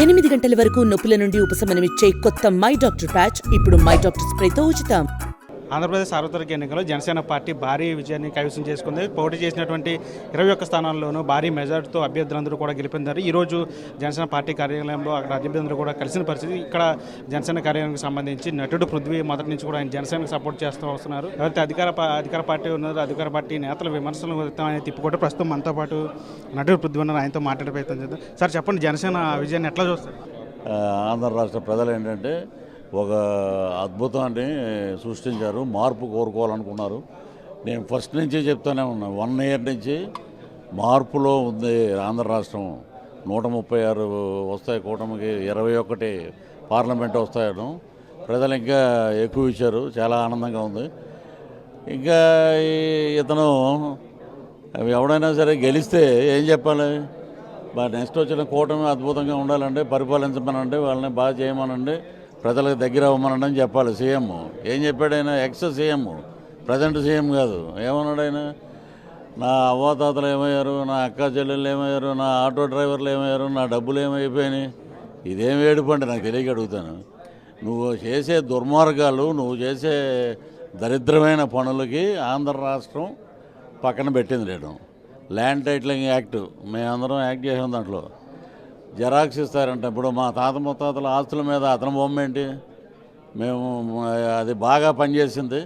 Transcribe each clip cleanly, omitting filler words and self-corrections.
8 గంటల వరకు నొప్పుల నుండి ఉపశమనమిచ్చే కొత్త మై డాక్టర్ ప్యాచ్ ఇప్పుడు మై డాక్టర్ స్ప్రేతో ఉచితం. ఆంధ్రప్రదేశ్ సార్వత్రిక ఎన్నికల్లో జనసేన పార్టీ భారీ విజయాన్ని కైవసం చేసుకుంది. పోటీ చేసినటువంటి 21 స్థానాల్లోనూ భారీ మెజార్టీతో అభ్యర్థులందరూ కూడా గెలిపొందారు. ఈరోజు జనసేన పార్టీ కార్యాలయంలో అక్కడ అభ్యర్థులందరూ కూడా కలిసిన పరిస్థితి. ఇక్కడ జనసేన కార్యాలయానికి సంబంధించి నటుడు పృథ్వీ మొదటి నుంచి కూడా ఆయన జనసేనకు సపోర్ట్ చేస్తూ వస్తున్నారు. ఎవరైతే అధికార పార్టీ ఉన్నారో అధికార పార్టీ నేతల విమర్శలు ఆయన తిప్పుకుంటే ప్రస్తుతం మనతో పాటు నటుడు పృథ్వీ ఉన్నారు. ఆయనతో మాట్లాడే ప్రయత్నం చేద్దాం. సార్ చెప్పండి, జనసేన విజయాన్ని ఎట్లా చూస్తారు? ఆంధ్ర రాష్ట్ర ప్రజలు ఏంటంటే ఒక అద్భుతాన్ని సృష్టించారు, మార్పు కోరుకోవాలనుకున్నారు. నేను ఫస్ట్ నుంచి చెప్తూనే ఉన్నాను, 1 ఇయర్ నుంచి మార్పులో ఉంది ఆంధ్ర రాష్ట్రం. 136 వస్తాయి కూటమికి, 21 పార్లమెంట్ వస్తాయను ప్రజలు ఇంకా ఎక్కువ ఇచ్చారు. చాలా ఆనందంగా ఉంది. ఇంకా ఇతను ఎవడైనా సరే గెలిస్తే ఏం చెప్పాలి? నెక్స్ట్ వచ్చిన కూటమి అద్భుతంగా ఉండాలంటే, పరిపాలించమనండి, వాళ్ళని బాగా చేయమనండి, ప్రజలకు దగ్గర అవ్వమనండి అని చెప్పాలి. సీఎం ఏం చెప్పాడు? ఆయన ఎక్స్ సీఎం, ప్రజెంట్ సీఎం కాదు. ఏమన్నాడు ఆయన? నా అవ్వాతాతలు ఏమయ్యారు, నా అక్క చెల్లెళ్ళు ఏమయ్యారు, నా ఆటో డ్రైవర్లు ఏమయ్యారు, నా డబ్బులు ఏమైపోయినాయి. ఇదేం ఏడుపండి నాకు తెలియక అడుగుతాను. నువ్వు చేసే దుర్మార్గాలు, నువ్వు చేసే దరిద్రమైన పనులకి ఆంధ్ర రాష్ట్రం పక్కన పెట్టింది. నేను ల్యాండ్ టైటిలింగ్ యాక్ట్ మేమందరం యాక్ట్ చేసాం. దాంట్లో జెరాక్స్ ఇస్తారంట. ఇప్పుడు మా తాత ముత్తాతల ఆస్తుల మీద అతని బొమ్మ ఏంటి? మేము అది బాగా పనిచేసింది.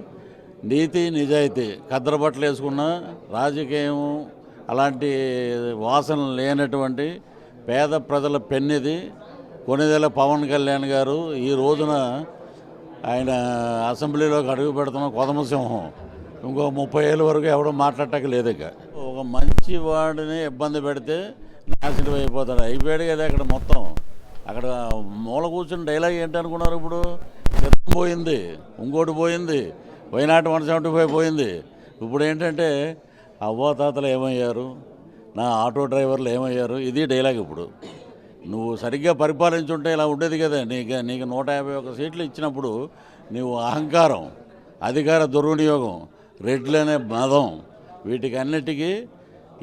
నీతి నిజాయితీ, కద్దరబట్టలు వేసుకున్న రాజకీయం అలాంటి వాసన లేనటువంటి పేద ప్రజల పెన్నిది కొనిదెల పవన్ కళ్యాణ్ గారు ఈ రోజున ఆయన అసెంబ్లీలోకి అడుగు పెడుతున్న కొదమసింహం. ఇంకో 30 ఏళ్ళ వరకు ఎవడో మాట్లాడటం లేదు. ఇక ఒక మంచి వాడిని ఇబ్బంది పెడితే నాశనం అయిపోతాడు. అయిపోయాడు కదా అక్కడ మొత్తం. అక్కడ మూల కూర్చుని డైలాగ్ ఏంటి అనుకున్నారు? ఇప్పుడు చిత్తం పోయింది, ఇంకోటి పోయింది, వైనాట్ 175 పోయింది. ఇప్పుడు ఏంటంటే అవ్వాతాతలు ఏమయ్యారు, నా ఆటో డ్రైవర్లు ఏమయ్యారు, ఇది డైలాగ్. ఇప్పుడు నువ్వు సరిగ్గా పరిపాలించుంటే ఇలా ఉండేది కదా. నీకు 151 సీట్లు ఇచ్చినప్పుడు నువ్వు అహంకారం, అధికార దుర్వినియోగం, రెడ్లు అనే మదం, వీటికి అన్నిటికీ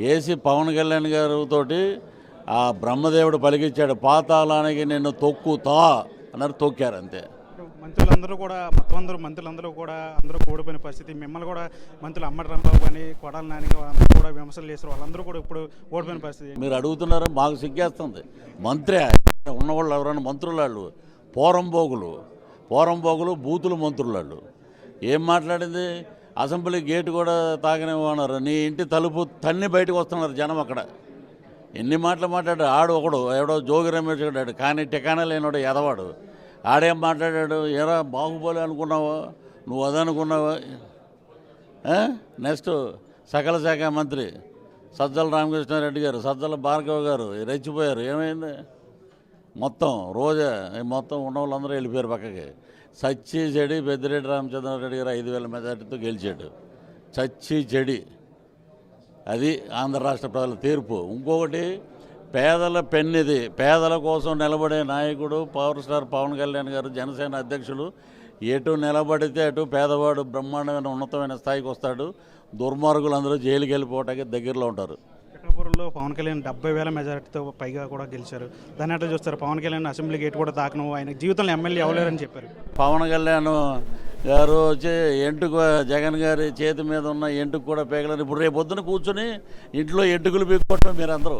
ఏసీ పవన్ కళ్యాణ్ గారితోటి ఆ బ్రహ్మదేవుడు పలికిచ్చాడు, పాతాళానికి నిన్ను తొక్కుతా అన్నారు. తొక్కారు అంతే. మంత్రులందరూ కూడా మంత్రులందరూ కూడా ఓడిపోయిన పరిస్థితి. మిమ్మల్ని కూడా మంత్రులు అమ్మటి రాంబాబు కానీ కొడాల నాని అందరూ కూడా విమర్శలు చేస్తారు. వాళ్ళందరూ కూడా ఇప్పుడు ఓడిపోయిన పరిస్థితి. మీరు అడుగుతున్నారు, మాకు సిగ్గేస్తుంది. మంత్రి ఉన్నవాళ్ళు ఎవరైనా మంత్రులు, వాళ్ళు పోరంబోగులు బూతులు మంత్రులు. వాళ్ళు ఏం మాట్లాడింది? అసెంబ్లీ గేటు కూడా తాగనివ్వన్నారు. నీ ఇంటి తలుపు తన్ని బయటకు వస్తున్నారు జనం. అక్కడ ఎన్ని మాటలు మాట్లాడాడు. ఆడు ఒకడు ఎవడో జోగి రమేష్ గాడు, కానీ టికానా లేనివాడు ఎదవాడు. ఆడేం మాట్లాడాడు? ఎరా బాహుబలి అనుకున్నావా నువ్వు? అదనుకున్నావా? నెక్స్ట్ సకల శాఖ మంత్రి సజ్జల రామకృష్ణారెడ్డి గారు, సజ్జల భార్గవ్ గారు రెచ్చిపోయారు. ఏమైంది? మొత్తం రోజా మొత్తం ఉన్న వాళ్ళందరూ వెళ్ళిపోయారు పక్కకి. చచ్చి చెడి పెద్దిరెడ్డి రామచంద్రారెడ్డి గారు 5,000 మెజార్టీతో గెలిచాడు. చచ్చి చెడి. అది ఆంధ్ర రాష్ట్ర ప్రజల తీర్పు. ఇంకొకటి, పేదల పెన్నిది, పేదల కోసం నిలబడే నాయకుడు పవర్ స్టార్ పవన్ కళ్యాణ్ గారు, జనసేన అధ్యక్షులు. ఎటు నిలబడితే అటు పేదవాడు బ్రహ్మాండమైన ఉన్నతమైన స్థాయికి వస్తాడు. దుర్మార్గులందరూ జైలుకి వెళ్ళిపోవటానికి దగ్గరలో ఉంటారు. పిఠాపురంలో పవన్ కళ్యాణ్ 70,000 మెజారిటీతో పైగా కూడా గెలిచారు. దాన్ని ఎట్లా చూస్తారు? పవన్ కళ్యాణ్ అసెంబ్లీ గేట్ కూడా తాకను, ఆయన జీవితంలో ఎమ్మెల్యే అవ్వలేరని చెప్పారు. పవన్ కళ్యాణ్ గారు వచ్చి ఎంటుకు జగన్ గారి చేతి మీద ఉన్న ఎంటుకు కూడా పేగలని. ఇప్పుడు రేపు పొద్దున కూర్చొని ఇంట్లో ఎంటుకులు పీక్కోవటం మీరందరూ.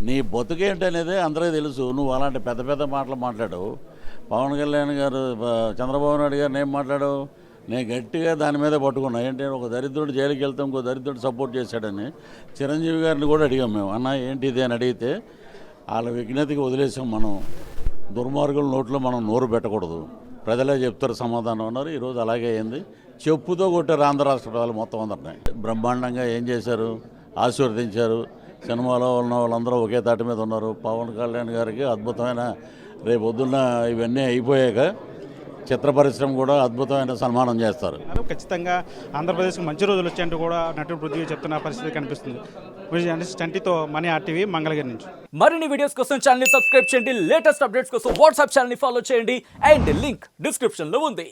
నీ బతుకేంటి అనేది అందరికీ తెలుసు. నువ్వు అలాంటి పెద్ద పెద్ద మాటలు మాట్లాడావు. పవన్ కళ్యాణ్ గారు, చంద్రబాబు నాయుడు గారిని ఏం మాట్లాడావు? నేను గట్టిగా దాని మీద పట్టుకున్నా. ఏంటి, ఒక దరిద్రుడు జైలుకి వెళ్తాం, ఇంకో దరిద్రుడు సపోర్ట్ చేశాడని. చిరంజీవి గారిని కూడా అడిగాం మేము. అన్న ఏంటి ఇది అని అడిగితే వాళ్ళ విజ్ఞతకి వదిలేసాం. మనం దుర్మార్గుల నోట్లో మనం నోరు పెట్టకూడదు, ప్రజలే చెప్తారు సమాధానం అన్నారు. ఈరోజు అలాగే అయింది. చెప్పుతో కొట్టారు ఆంధ్ర రాష్ట్ర ప్రజలు మొత్తం అందరినీ. బ్రహ్మాండంగా ఏం చేశారు? ఆశీర్వదించారు. సినిమాలో ఉన్న వాళ్ళందరూ ఒకే తాటి మీద ఉన్నారు. పవన్ కళ్యాణ్ గారికి అద్భుతమైన, రేపు పొద్దున్న ఇవన్నీ అయిపోయాక చిత్ర పరిశ్రమ కూడా అద్భుతమైన సన్మానం చేస్తారు. ఖచ్చితంగా ఆంధ్రప్రదేశ్కి మంచి రోజులు వచ్చాయంటూ కూడా నటుడు పృథ్వీ చెప్తున్న పరిస్థితి కనిపిస్తుంది. చంటితో మనీ RTV మంగళగిరి నుంచి. మరిన్ని వీడియోస్ కోసం ఛానల్ ని సబ్స్క్రైబ్ చేయండి. లేటెస్ట్ అప్డేట్స్ కోసం వాట్సాప్ ఛానల్ ని ఫాలో చేయండి. అండ్ లింక్ డిస్క్రిప్షన్ లో ఉంది.